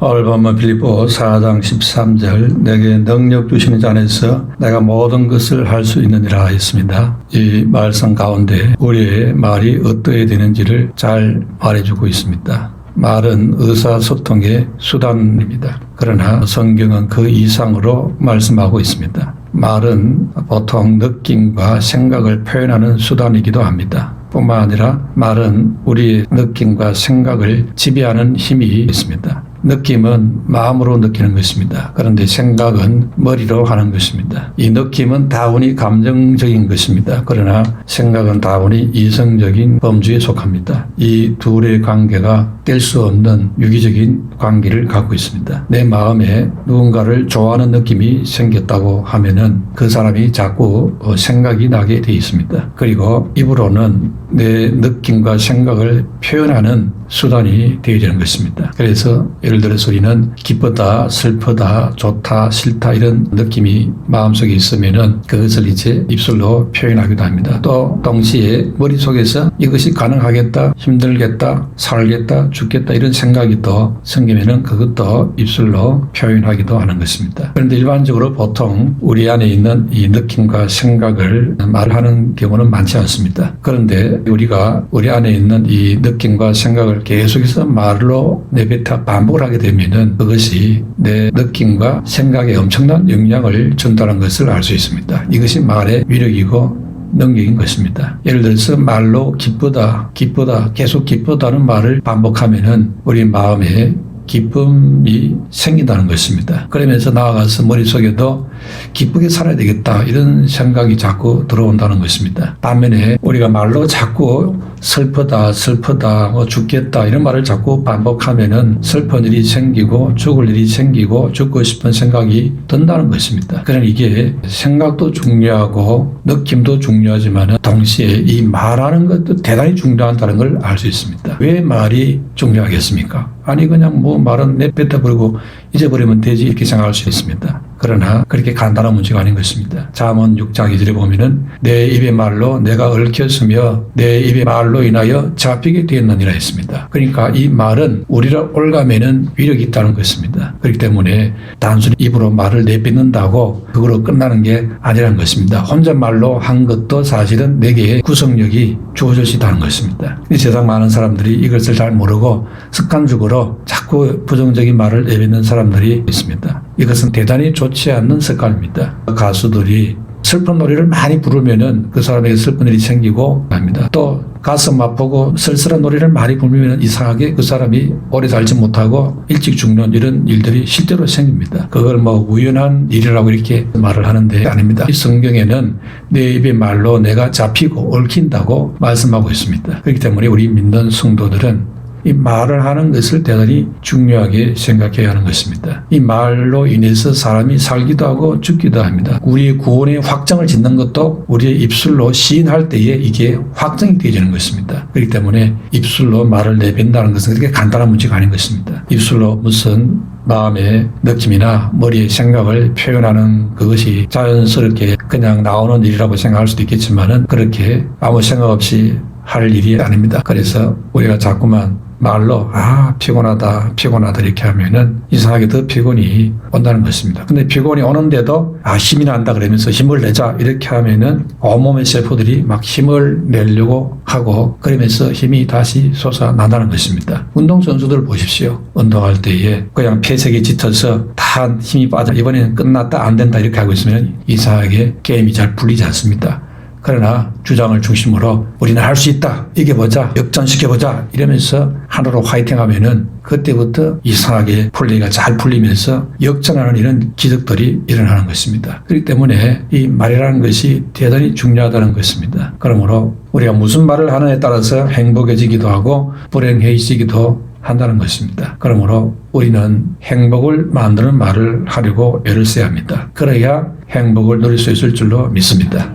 오늘 본문 빌립보 4장 13절 내게 능력 주시는 자 안에서 내가 모든 것을 할 수 있느니라 했습니다. 이 말씀 가운데 우리의 말이 어떠해야 되는지를 잘 말해주고 있습니다. 말은 의사소통의 수단입니다. 그러나 성경은 그 이상으로 말씀하고 있습니다. 말은 보통 느낌과 생각을 표현하는 수단이기도 합니다. 뿐만 아니라 말은 우리의 느낌과 생각을 지배하는 힘이 있습니다. 느낌은 마음으로 느끼는 것입니다. 그런데 생각은 머리로 하는 것입니다. 이 느낌은 다분히 감정적인 것입니다. 그러나 생각은 다분히 이성적인 범주에 속합니다. 이 둘의 관계가 뗄 수 없는 유기적인 관계를 갖고 있습니다. 내 마음에 누군가를 좋아하는 느낌이 생겼다고 하면은 그 사람이 자꾸 생각이 나게 돼 있습니다. 그리고 입으로는 내 느낌과 생각을 표현하는 수단이 되어지는 것입니다. 그래서 예를 들어서 우리는 기쁘다, 슬프다, 좋다, 싫다 이런 느낌이 마음속에 있으면은 그것을 이제 입술로 표현하기도 합니다. 또 동시에 머릿속에서 이것이 가능하겠다, 힘들겠다, 살겠다, 죽겠다 이런 생각이 또 생기면은 그것도 입술로 표현하기도 하는 것입니다. 그런데 일반적으로 보통 우리 안에 있는 이 느낌과 생각을 말하는 경우는 많지 않습니다. 그런데 우리가 우리 안에 있는 이 느낌과 생각을 계속해서 말로 내뱉어 반복을 하게 되면은 그것이 내 느낌과 생각에 엄청난 영향을 준다는 것을 알 수 있습니다. 이것이 말의 위력이고 능력인 것입니다. 예를 들어서 말로 기쁘다, 기쁘다, 계속 기쁘다는 말을 반복하면은 우리 마음에 기쁨이 생긴다는 것입니다. 그러면서 나아가서 머릿속에도 기쁘게 살아야 되겠다 이런 생각이 자꾸 들어온다는 것입니다. 반면에 우리가 말로 자꾸 슬프다, 슬프다, 죽겠다 이런 말을 자꾸 반복하면은 슬픈 일이 생기고 죽을 일이 생기고 죽고 싶은 생각이 든다는 것입니다. 그러나 이게 생각도 중요하고 느낌도 중요하지만 동시에 이 말하는 것도 대단히 중요하다는 걸 알 수 있습니다. 왜 말이 중요하겠습니까? 아니 그냥 말은 내뱉어버리고 잊어버리면 되지 이렇게 생각할 수 있습니다. 그러나 그렇게 간단한 문제가 아닌 것입니다. 잠언 6장 2절에 보면은 내 입의 말로 내가 얽혔으며 내 입의 말로 인하여 잡히게 되었느니라 했습니다. 그러니까 이 말은 우리를 올가매는 위력이 있다는 것입니다. 그렇기 때문에 단순히 입으로 말을 내뱉는다고 그걸로 끝나는 게 아니라는 것입니다. 혼잣말로 한 것도 사실은 내게 구성력이 주어졌다는 것입니다. 이 세상 많은 사람들이 이것을 잘 모르고 습관적으로 자꾸 부정적인 말을 내뱉는 사람들이 있습니다. 이것은 대단히 좋지 않는 습관입니다. 가수들이 슬픈 노래를 많이 부르면은 그 사람에게 슬픈 일이 생기고 합니다. 또 가슴 아프고 쓸쓸한 노래를 많이 부르면 이상하게 그 사람이 오래 살지 못하고 일찍 죽는 이런 일들이 실제로 생깁니다. 그걸 우연한 일이라고 이렇게 말을 하는데 아닙니다. 이 성경에는 내 입의 말로 내가 잡히고 얽힌다고 말씀하고 있습니다. 그렇기 때문에 우리 믿는 성도들은 이 말을 하는 것을 대단히 중요하게 생각해야 하는 것입니다. 이 말로 인해서 사람이 살기도 하고 죽기도 합니다. 우리의 구원의 확정을 짓는 것도 우리의 입술로 시인할 때에 이게 확정이 되어지는 것입니다. 그렇기 때문에 입술로 말을 내뱉는다는 것은 그렇게 간단한 문제가 아닌 것입니다. 입술로 무슨 마음의 느낌이나 머리의 생각을 표현하는 그것이 자연스럽게 그냥 나오는 일이라고 생각할 수도 있겠지만은 그렇게 아무 생각 없이 할 일이 아닙니다. 그래서 우리가 자꾸만 말로 피곤하다 이렇게 하면은 이상하게 더 피곤이 온다는 것입니다. 근데 피곤이 오는데도 힘이 난다 그러면서 힘을 내자 이렇게 하면은 온몸의 세포들이 막 힘을 내려고 하고 그러면서 힘이 다시 솟아난다는 것입니다. 운동선수들 보십시오. 운동할 때에 그냥 폐색이 짙어서 다 힘이 빠져 이번에는 끝났다 안 된다 이렇게 하고 있으면 이상하게 게임이 잘 풀리지 않습니다. 그러나 주장을 중심으로 우리는 할 수 있다, 이겨보자, 역전시켜보자 이러면서 하나로 화이팅하면은 그때부터 이상하게 플레이가 잘 풀리면서 역전하는 이런 기적들이 일어나는 것입니다. 그렇기 때문에 이 말이라는 것이 대단히 중요하다는 것입니다. 그러므로 우리가 무슨 말을 하느냐에 따라서 행복해지기도 하고 불행해지기도 한다는 것입니다. 그러므로 우리는 행복을 만드는 말을 하려고 애를 써야 합니다. 그래야 행복을 누릴 수 있을 줄로 믿습니다.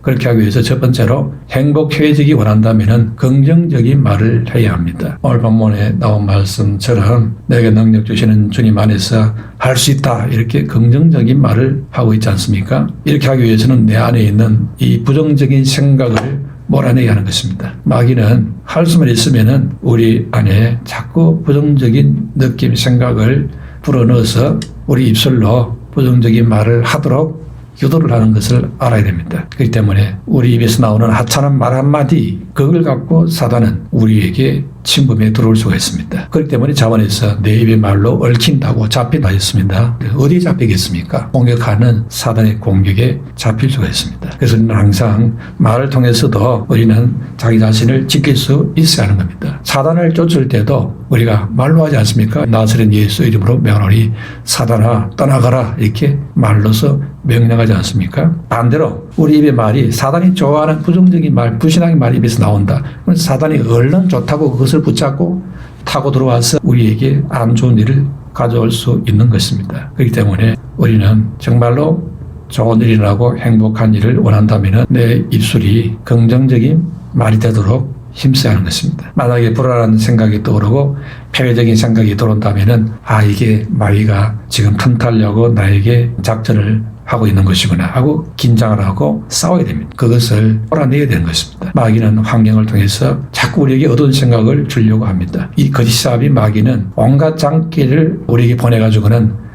그렇게 하기 위해서 첫 번째로 행복해지기 원한다면 긍정적인 말을 해야 합니다. 오늘 본문에 나온 말씀처럼 내게 능력 주시는 주님 안에서 할 수 있다 이렇게 긍정적인 말을 하고 있지 않습니까? 이렇게 하기 위해서는 내 안에 있는 이 부정적인 생각을 몰아내게 하는 것입니다. 마귀는 할 수만 있으면은 우리 안에 자꾸 부정적인 느낌, 생각을 불어넣어서 우리 입술로 부정적인 말을 하도록 유도를 하는 것을 알아야 됩니다. 그렇기 때문에 우리 입에서 나오는 하찮은 말 한마디, 그걸 갖고 사단은 우리에게 침범에 들어올 수가 있습니다. 그렇기 때문에 자문에서 내 입의 말로 얽힌다고 잡힌다 했습니다. 어디에 잡히겠습니까? 공격하는 사단의 공격에 잡힐 수가 있습니다. 그래서 우리는 항상 말을 통해서도 우리는 자기 자신을 지킬 수 있어야 하는 겁니다. 사단을 쫓을 때도 우리가 말로 하지 않습니까? 나사렛 예수 이름으로 명하노니 사단아 떠나가라, 이렇게 말로서 명령하지 않습니까? 반대로 우리 입의 말이 사단이 좋아하는 부정적인 말, 불신앙의 말이 입에서 나온다. 그럼 사단이 얼른 좋다고 그것을 붙잡고 타고 들어와서 우리에게 안 좋은 일을 가져올 수 있는 것입니다. 그렇기 때문에 우리는 정말로 좋은 일이 나고 행복한 일을 원한다면 내 입술이 긍정적인 말이 되도록 힘써야 하는 것입니다. 만약에 불안한 생각이 떠오르고 폐쇄적인 생각이 들어온다면 이게 마귀가 지금 틈타려고 나에게 작전을 하고 있는 것이구나 하고 긴장을 하고 싸워야 됩니다. 그것을 몰아내야 되는 것입니다. 마귀는 환경을 통해서 자꾸 우리에게 어두운 생각을 주려고 합니다. 이 거짓사업이 마귀는 온갖 장기를 우리에게 보내가지고는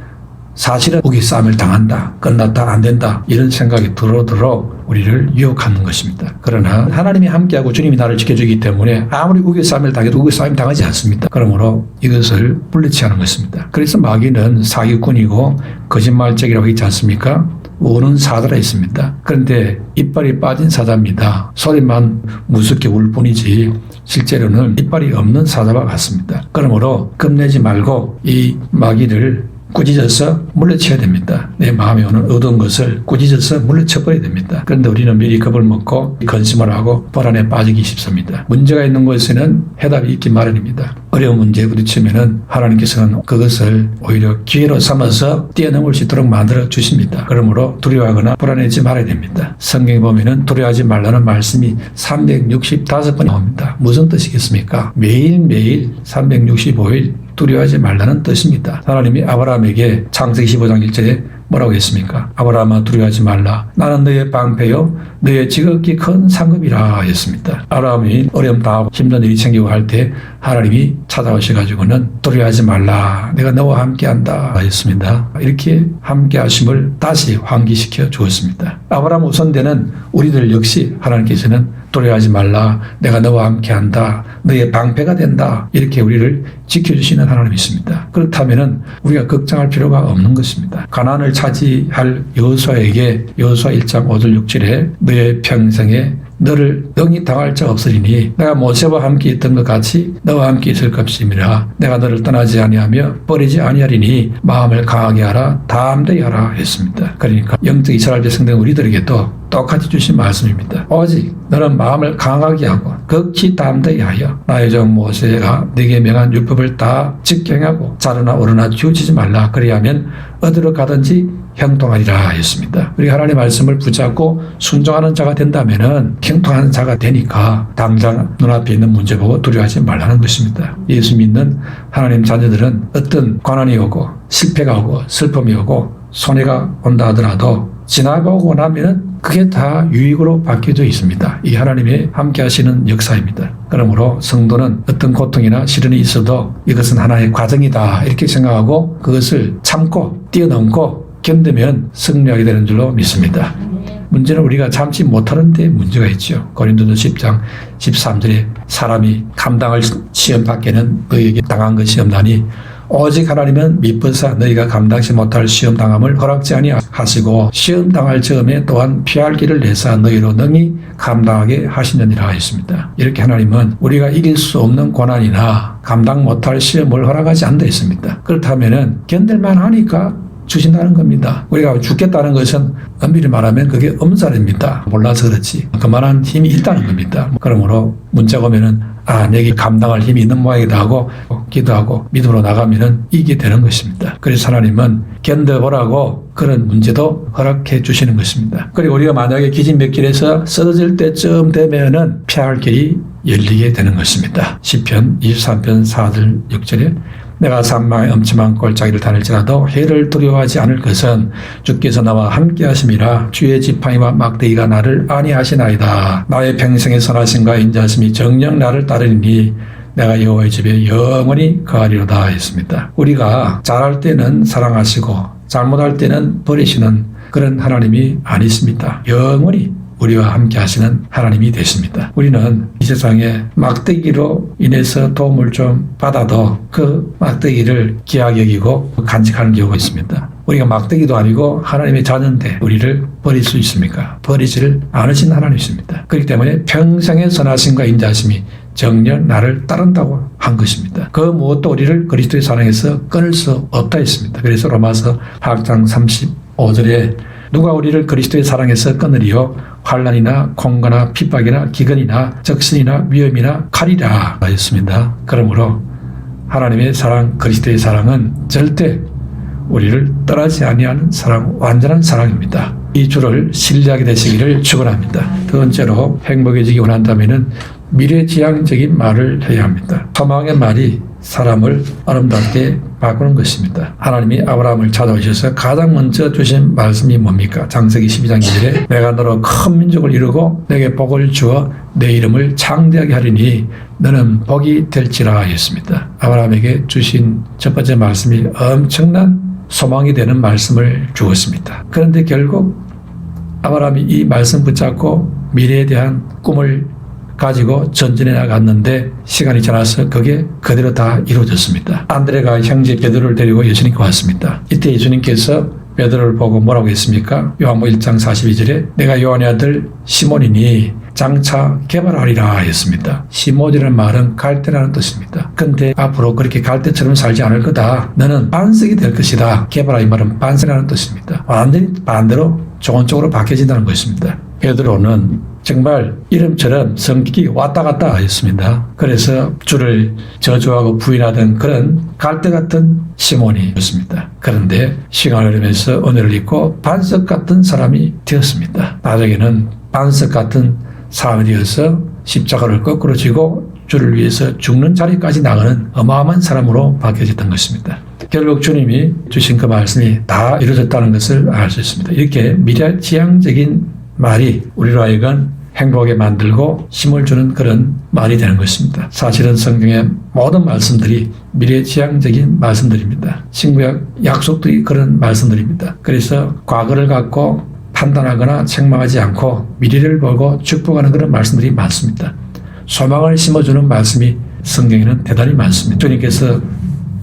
사실은 우기 싸움을 당한다, 끝났다, 안 된다, 이런 생각이 들어도록 우리를 유혹하는 것입니다. 그러나 하나님이 함께하고 주님이 나를 지켜주기 때문에 아무리 우기 싸움을 당해도 우기 싸움 당하지 않습니다. 그러므로 이것을 물리치 하는 것입니다. 그래서 마귀는 사기꾼이고 거짓말쟁이라고 있지 않습니까? 우는 사자라 있습니다. 그런데 이빨이 빠진 사자입니다. 소리만 무섭게 울 뿐이지 실제로는 이빨이 없는 사자와 같습니다. 그러므로 겁내지 말고 이 마귀를 꾸짖어서 물리쳐야 됩니다. 내 마음에 오는 어두운 것을 꾸짖어서 물리쳐버려야 됩니다. 그런데 우리는 미리 겁을 먹고 근심을 하고 불안에 빠지기 쉽습니다. 문제가 있는 것에는 해답이 있기 마련입니다. 어려운 문제에 부딪히면은 하나님께서는 그것을 오히려 기회로 삼아서 뛰어넘을 수 있도록 만들어 주십니다. 그러므로 두려워하거나 불안해지지 말아야 됩니다. 성경에 보면은 두려워하지 말라는 말씀이 365번 나옵니다. 무슨 뜻이겠습니까? 매일매일 365일 두려워하지 말라는 뜻입니다. 하나님이 아브라함에게 창세기 15장 1절에 뭐라고 했습니까? 아브라함아 두려워하지 말라. 나는 너의 방패요 너의 지극히 큰 상급이라 했습니다. 아브라함이 어려움 당하고 힘든 일이 생기고 할 때 하나님이 찾아오셔가지고는 두려워하지 말라. 내가 너와 함께한다 했습니다. 이렇게 함께하심을 다시 환기시켜 주었습니다. 아브라함 우선되는 우리들 역시 하나님께서는 두려워하지 말라. 내가 너와 함께한다. 너의 방패가 된다. 이렇게 우리를 지켜주시는 하나님이 있습니다. 그렇다면 우리가 걱정할 필요가 없는 것입니다. 가나안을 차지할 여호수아에게 여호수아 1장 5절 6절에 너의 평생에 너를 능히 당할 자 없으리니 내가 모세와 함께 있던 것 같이 너와 함께 있을 것임이라. 내가 너를 떠나지 아니하며 버리지 아니하리니 마음을 강하게 하라 담대히 하라 했습니다. 그러니까 영적 이스라엘 백성된 우리들에게도 똑같이 주신 말씀입니다. 오직 너는 마음을 강하게 하고 극히 담대히 하여 나의 종 모세가 네게 명한 율법을 다 직경하고 자르나 오르나 치우치지 말라. 그리하면 어디로 가든지 형통하리라 했습니다. 우리가 하나님의 말씀을 붙잡고 순종하는 자가 된다면은 형통하는 자가 되니까 당장 눈앞에 있는 문제 보고 두려워하지 말라는 것입니다. 예수 믿는 하나님 자녀들은 어떤 고난이 오고 실패가 오고 슬픔이 오고 손해가 온다 하더라도 지나가고 나면은 그게 다 유익으로 바뀌어져 있습니다. 이 하나님의 함께 하시는 역사입니다. 그러므로 성도는 어떤 고통이나 시련이 있어도 이것은 하나의 과정이다 이렇게 생각하고 그것을 참고 뛰어넘고 견디면 승리하게 되는 줄로 믿습니다. 문제는 우리가 참지 못하는 데 문제가 있죠. 고린도서 10장 13절에 사람이 감당할 시험 밖에는 너희에게 당한 것이 없나니 오직 하나님은 미쁘사 너희가 감당치 못할 시험 당함을 허락지 아니하시고 시험 당할 즈음에 또한 피할 길을 내사 너희로 능히 감당하게 하시느니라 했습니다. 이렇게 하나님은 우리가 이길 수 없는 고난이나 감당 못할 시험을 허락하지 않는다 했습니다. 그렇다면은 견딜만 하니까 주신다는 겁니다. 우리가 죽겠다는 것은 엄밀히 말하면 그게 엄살입니다. 몰라서 그렇지. 그만한 힘이 있다는 겁니다. 그러므로 문자가 오면은 내게 감당할 힘이 있는 모양이다 하고 기도하고 믿음으로 나가면은 이게 되는 것입니다. 그래서 하나님은 견뎌보라고 그런 문제도 허락해 주시는 것입니다. 그리고 우리가 만약에 기진맥길에서 쓰러질 때쯤 되면은 피할 길이 열리게 되는 것입니다. 시편 23편 4절 6절에 내가 사망의 엄침한 골짜기를 다닐지라도 해를 두려워하지 않을 것은 주께서 나와 함께 하심이라. 주의 지팡이와 막대기가 나를 안위하시나이다. 나의 평생의 선하심과 인자하심이 정녕 나를 따르니 내가 여호와의 집에 영원히 거하리로다 했습니다. 우리가 잘할 때는 사랑하시고 잘못할 때는 버리시는 그런 하나님이 아니십니다. 영원히 우리와 함께 하시는 하나님이 되십니다. 우리는 이 세상에 막대기로 인해서 도움을 좀 받아도 그 막대기를 귀하게 여기고 간직하는 경우가 있습니다. 우리가 막대기도 아니고 하나님의 자녀인데 우리를 버릴 수 있습니까? 버리지를 않으신 하나님이십니다. 그렇기 때문에 평생의 선하심과 인자하심이 정녕 나를 따른다고 한 것입니다. 그 무엇도 우리를 그리스도의 사랑에서 끊을 수 없다 했습니다. 그래서 로마서 8장 35절에 누가 우리를 그리스도의 사랑에서 끊으리요? 환난이나 공고나 핍박이나 기근이나 적신이나 위험이나 칼이라 했습니다. 그러므로 하나님의 사랑, 그리스도의 사랑은 절대 우리를 떠나지 아니하는 사랑, 완전한 사랑입니다. 이 주를 신뢰하게 되시기를 축원합니다. 두 번째로 행복해지기 원한다면 미래지향적인 말을 해야 합니다. 소망의 말이 사람을 아름답게 바꾸는 것입니다. 하나님이 아브라함을 찾아오셔서 가장 먼저 주신 말씀이 뭡니까? 창세기 12장 2절에 내가 너로 큰 민족을 이루고 내게 복을 주어 내 이름을 창대하게 하리니 너는 복이 될지라 했습니다. 아브라함에게 주신 첫 번째 말씀이 엄청난 소망이 되는 말씀을 주었습니다. 그런데 결국 아브라함이 이 말씀 붙잡고 미래에 대한 꿈을 가지고 전진해 나갔는데 시간이 지나서 그게 그대로 다 이루어졌습니다. 안드레가 형제 베드로를 데리고 예수님께 왔습니다. 이때 예수님께서 베드로를 보고 뭐라고 했습니까? 요한복음 1장 42절에 내가 요한의 아들 시몬이니 장차 개발하리라 했습니다. 시몬이라는 말은 갈대라는 뜻입니다. 근데 앞으로 그렇게 갈대처럼 살지 않을 거다. 너는 반석이 될 것이다. 개발하 이 말은 반석이라는 뜻입니다. 완전히 반대로 좋은 쪽으로 바뀌어진다는 것입니다. 베드로는 정말 이름처럼 성격이 왔다 갔다 했습니다. 그래서 주를 저주하고 부인하던 그런 갈대 같은 시몬이었습니다. 그런데 시간을 흐르면서 은혜를 입고 반석 같은 사람이 되었습니다. 나중에는 반석 같은 사람이 되어서 십자가를 거꾸로 지고 주를 위해서 죽는 자리까지 나가는 어마어마한 사람으로 바뀌어졌던 것입니다. 결국 주님이 주신 그 말씀이 다 이루어졌다는 것을 알 수 있습니다. 이렇게 미래지향적인 말이 우리로 하여금 행복하게 만들고 힘을 주는 그런 말이 되는 것입니다. 사실은 성경의 모든 말씀들이 미래지향적인 말씀들입니다. 신구약 약속들이 그런 말씀들입니다. 그래서 과거를 갖고 판단하거나 책망하지 않고 미래를 보고 축복하는 그런 말씀들이 많습니다. 소망을 심어주는 말씀이 성경에는 대단히 많습니다. 주님께서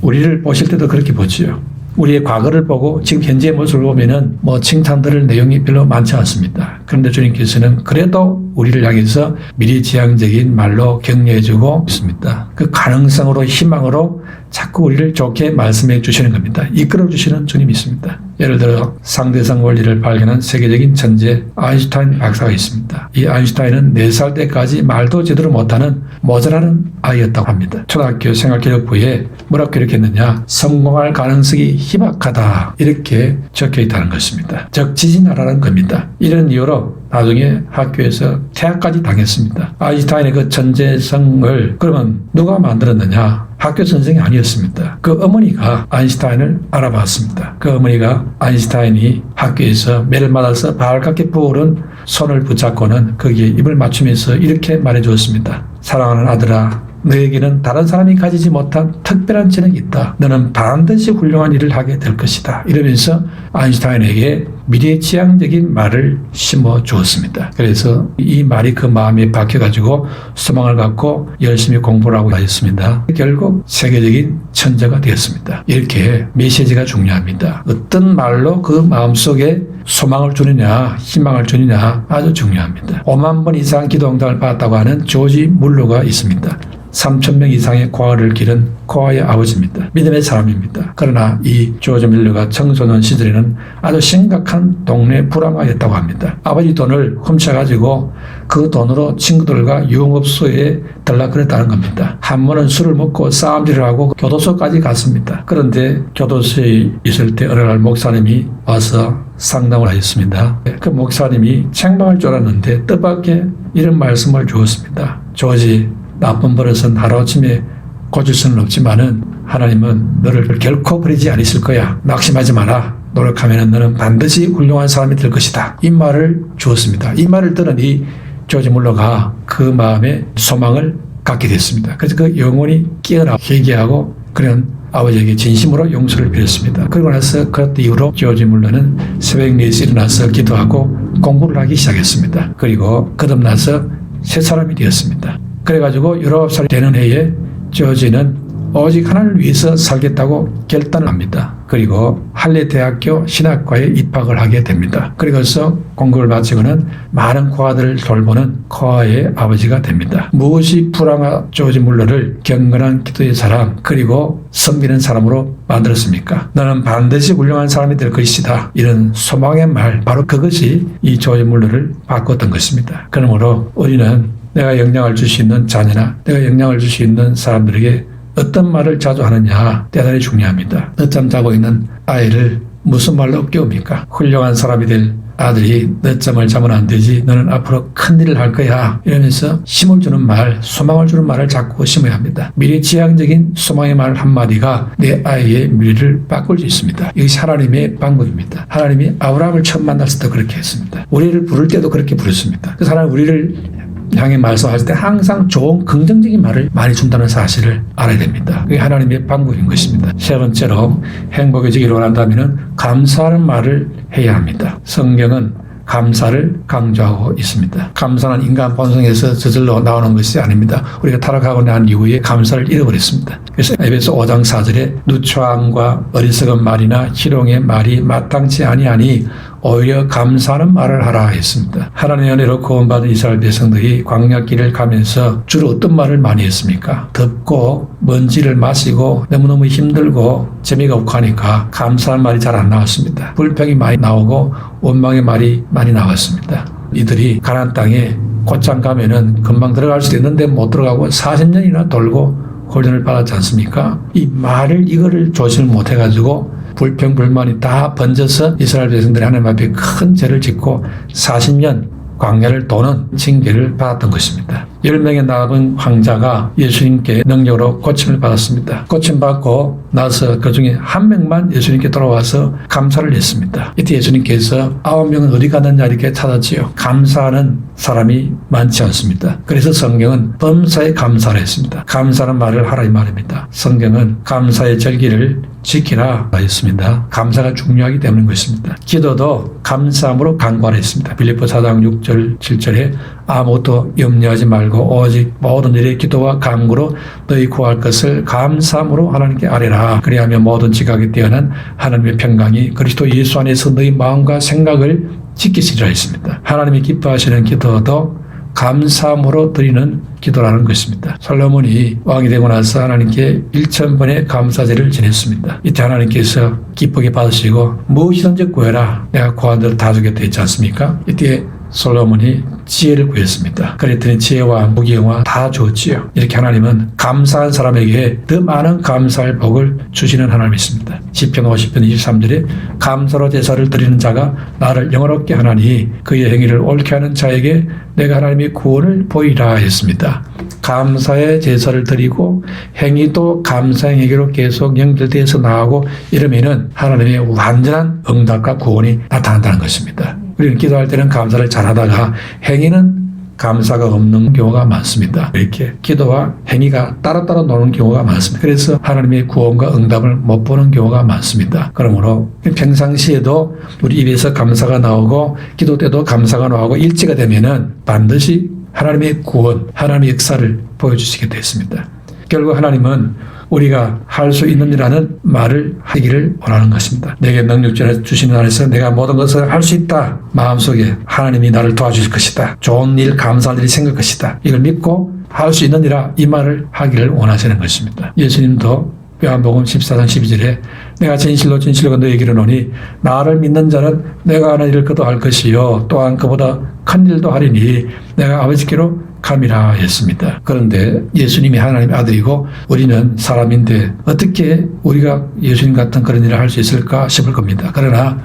우리를 보실 때도 그렇게 보지요. 우리의 과거를 보고 지금 현재의 모습을 보면은 칭찬들을 내용이 별로 많지 않습니다. 그런데 주님께서는 그래도 우리를 향해서 미래지향적인 말로 격려해주고 있습니다. 그 가능성으로 희망으로 자꾸 우리를 좋게 말씀해 주시는 겁니다. 이끌어 주시는 주님이 있습니다. 예를 들어 상대성 원리를 발견한 세계적인 천재 아인슈타인 박사가 있습니다. 이 아인슈타인은 4살 때까지 말도 제대로 못하는 모자라는 아이였다고 합니다. 초등학교 생활기록부에 뭐라고 기록했느냐? 성공할 가능성이 희박하다 이렇게 적혀 있다는 것입니다. 즉 지진하라는 겁니다. 이런 이유로 나중에 학교에서 퇴학까지 당했습니다. 아인슈타인의 그 천재성을 그러면 누가 만들었느냐? 학교 선생이 아니었습니다. 그 어머니가 아인슈타인을 알아봤습니다. 그 어머니가 아인슈타인이 학교에서 매를 맞아서 발갛게 부어오른 손을 붙잡고는 거기에 입을 맞추면서 이렇게 말해 주었습니다. 사랑하는 아들아, 너에게는 다른 사람이 가지지 못한 특별한 재능이 있다. 너는 반드시 훌륭한 일을 하게 될 것이다. 이러면서 아인슈타인에게 미래지향적인 말을 심어 주었습니다. 그래서 이 말이 그 마음에 박혀가지고 소망을 갖고 열심히 공부를 하고 했습니다. 결국 세계적인 천재가 되었습니다. 이렇게 메시지가 중요합니다. 어떤 말로 그 마음속에 소망을 주느냐, 희망을 주느냐 아주 중요합니다. 5만 번 이상 기도 응답을 받았다고 하는 조지 물러가 있습니다. 3,000명 이상의 고아를 기른 고아의 아버지입니다. 믿음의 사람입니다. 그러나 이 조지 밀러가 청소년 시절에는 아주 심각한 동네 불황아였다고 합니다. 아버지 돈을 훔쳐가지고 그 돈으로 친구들과 유흥업소에 들락거렸다는 겁니다. 한 번은 술을 먹고 싸움질을 하고 교도소까지 갔습니다. 그런데 교도소에 있을 때 어느 날 목사님이 와서 상담을 하였습니다. 그 목사님이 책망할 줄 알았는데 뜻밖의 이런 말씀을 주었습니다. 조지, 나쁜 버릇은 하루아침에 고칠 수는 없지만은 하나님은 너를 결코 버리지 않으실 거야. 낙심하지 마라. 노력하면 너는 반드시 훌륭한 사람이 될 것이다. 이 말을 주었습니다. 이 말을 들으니 조지 물러가 그 마음에 소망을 갖게 됐습니다. 그래서 그 영혼이 깨어나 회개하고 그런 아버지에게 진심으로 용서를 빌었습니다. 그러고 나서 그 이후로 조지 물러는 새벽 4시에 일어나서 기도하고 공부를 하기 시작했습니다. 그리고 거듭나서 새 사람이 되었습니다. 그래가지고 19살이 되는 해에 조지는 오직 하나님을 위해서 살겠다고 결단을 합니다. 그리고 할레 대학교 신학과에 입학을 하게 됩니다. 그리고서 공부를 마치고는 많은 코아들을 돌보는 코아의 아버지가 됩니다. 무엇이 불황아 조지 물러를 경건한 기도의 사람 그리고 섬기는 사람으로 만들었습니까? 너는 반드시 훌륭한 사람이 될 것이다. 이런 소망의 말, 바로 그것이 이 조지 물러를 바꿨던 것입니다. 그러므로 우리는 내가 영향을 줄 수 있는 자녀나 내가 영향을 줄 수 있는 사람들에게 어떤 말을 자주 하느냐 대단히 중요합니다. 늦잠 자고 있는 아이를 무슨 말로 깨웁니까? 훌륭한 사람이 될 아들이 늦잠을 자면 안 되지. 너는 앞으로 큰일을 할 거야. 이러면서 힘을 주는 말, 소망을 주는 말을 자꾸 심어야 합니다. 미래지향적인 소망의 말 한마디가 내 아이의 미래를 바꿀 수 있습니다. 이것이 하나님의 방법입니다. 하나님이 아브라함을 처음 만났을 때 그렇게 했습니다. 우리를 부를 때도 그렇게 부르습니다. 그래서 하나님 우리를 향해 말씀하실 때 항상 좋은 긍정적인 말을 많이 준다는 사실을 알아야 됩니다. 그게 하나님의 방법인 것입니다. 세 번째로 행복해지기를 원한다면 감사하는 말을 해야 합니다. 성경은 감사를 강조하고 있습니다. 감사는 인간 본성에서 저절로 나오는 것이 아닙니다. 우리가 타락하고 난 이후에 감사를 잃어버렸습니다. 그래서 에베소 5장 4절에 누추함과 어리석은 말이나 희롱의 말이 마땅치 아니하니 오히려 감사하는 말을 하라 했습니다. 하나님의 은혜로 구원받은 이스라엘 백성들이 광야길을 가면서 주로 어떤 말을 많이 했습니까? 덥고 먼지를 마시고 너무너무 힘들고 재미가 없고 하니까 감사한 말이 잘 안 나왔습니다. 불평이 많이 나오고 원망의 말이 많이 나왔습니다. 이들이 가나안 땅에 곧장 가면은 금방 들어갈 수도 있는데 못 들어가고 40년이나 돌고 훈련을 받았지 않습니까? 이 말을 이거를 조심을 못해가지고 불평 불만이 다 번져서 이스라엘 백성들이 하나님 앞에 큰 죄를 짓고 40년 광야를 도는 징계를 받았던 것입니다. 10명의 남은 황자가 예수님께 능력으로 고침을 받았습니다. 고침받고 나서 그 중에 한 명만 예수님께 돌아와서 감사를 했습니다. 이때 예수님께서 9명은 어디 갔느냐 이렇게 찾았지요. 감사하는 사람이 많지 않습니다. 그래서 성경은 범사에 감사를 했습니다. 감사는 말을 하라 이 말입니다. 성경은 감사의 절기를 지키라 했습니다. 감사가 중요하기 때문인 것입니다. 기도도 감사함으로 간구하라 했습니다. 빌립보 4장 6절 7절에 아무것도 염려하지 말고 오직 모든 일의 기도와 간구로 너희 구할 것을 감사함으로 하나님께 아뢰라. 그리하면 모든 지각에 뛰어난 하나님의 평강이 그리스도 예수 안에서 너희 마음과 생각을 지키시리라 했습니다. 하나님이 기뻐하시는 기도도 감사함으로 드리는 기도라는 것입니다. 솔로몬이 왕이 되고 나서 하나님께 1000번의 감사제를 지냈습니다. 이때 하나님께서 기쁘게 받으시고 무엇이든지 구해라. 내가 구한 대로 다 주겠다 했지 않습니까? 이때 솔로몬이 지혜를 구했습니다. 그랬더니 지혜와 무기와 다 주었지요. 이렇게 하나님은 감사한 사람에게 더 많은 감사할 복을 주시는 하나님이십니다. 시편 50편 23절에 감사로 제사를 드리는 자가 나를 영화롭게 하나니 그의 행위를 옳게 하는 자에게 내가 하나님의 구원을 보이라 했습니다. 감사의 제사를 드리고 행위도 감사의 행위로 계속 연결되어서 나가고 이러면은 하나님의 완전한 응답과 구원이 나타난다는 것입니다. 우리는 기도할 때는 감사를 잘하다가 행위는 감사가 없는 경우가 많습니다. 이렇게 기도와 행위가 따로따로 노는 경우가 많습니다. 그래서 하나님의 구원과 응답을 못 보는 경우가 많습니다. 그러므로 평상시에도 우리 입에서 감사가 나오고 기도 때도 감사가 나오고 일치가 되면은 반드시 하나님의 구원, 하나님의 역사를 보여주시게 됐습니다. 결국 하나님은 우리가 할 수 있는 일이라는 말을 하기를 원하는 것입니다. 내게 능력 주시는 안에서 내가 모든 것을 할 수 있다. 마음속에 하나님이 나를 도와주실 것이다. 좋은 일, 감사할 일이 생길 것이다. 이걸 믿고 할 수 있는 일이라 이 말을 하기를 원하시는 것입니다. 예수님도 요한복음 14장 12절에 내가 진실로 진실로 너에게 이르노니 나를 믿는 자는 내가 하는 일을 그도 할 것이요 또한 그보다 큰 일도 하리니 내가 아버지께로 감이라 했습니다. 그런데 예수님이 하나님의 아들이고 우리는 사람인데 어떻게 우리가 예수님 같은 그런 일을 할 수 있을까 싶을 겁니다. 그러나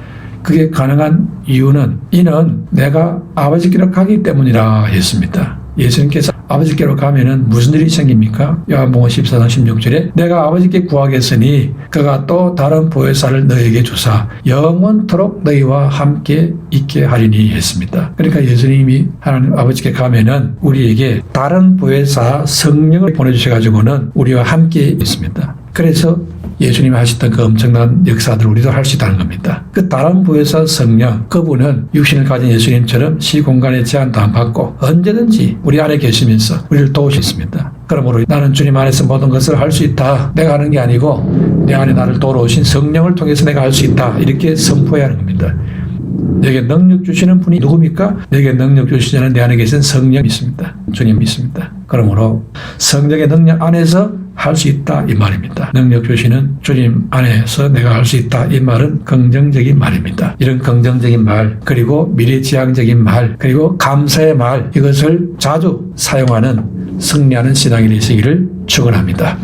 그게 가능한 이유는 이는 내가 아버지께로 가기 때문이라 했습니다. 예수님께서 아버지께로 가면은 무슨 일이 생깁니까? 요한복음 14장 16절에 내가 아버지께 구하겠으니 그가 또 다른 보혜사를 너에게 주사 영원토록 너희와 함께 있게 하리니 했습니다. 그러니까 예수님이 하나님 아버지께 가면은 우리에게 다른 보혜사 성령을 보내주셔가지고는 우리와 함께 있습니다. 그래서 예수님이 하셨던 그 엄청난 역사들을 우리도 할 수 있다는 겁니다. 그 다른 보혜사 성령, 그분은 육신을 가진 예수님처럼 시공간의 제한도 안 받고 언제든지 우리 안에 계시면서 우리를 도우셨습니다. 그러므로 나는 주님 안에서 모든 것을 할 수 있다. 내가 하는 게 아니고 내 안에 나를 도우신 성령을 통해서 내가 할 수 있다. 이렇게 선포해야 하는 겁니다. 내게 능력 주시는 분이 누굽니까? 내게 능력 주시자는 내 안에 계신 성령 믿습니다. 주님 믿습니다. 그러므로 성령의 능력 안에서 할 수 있다 이 말입니다. 능력 주시는 주님 안에서 내가 할 수 있다 이 말은 긍정적인 말입니다. 이런 긍정적인 말 그리고 미래지향적인 말 그리고 감사의 말 이것을 자주 사용하는 승리하는 신앙이 되시기를 축원합니다.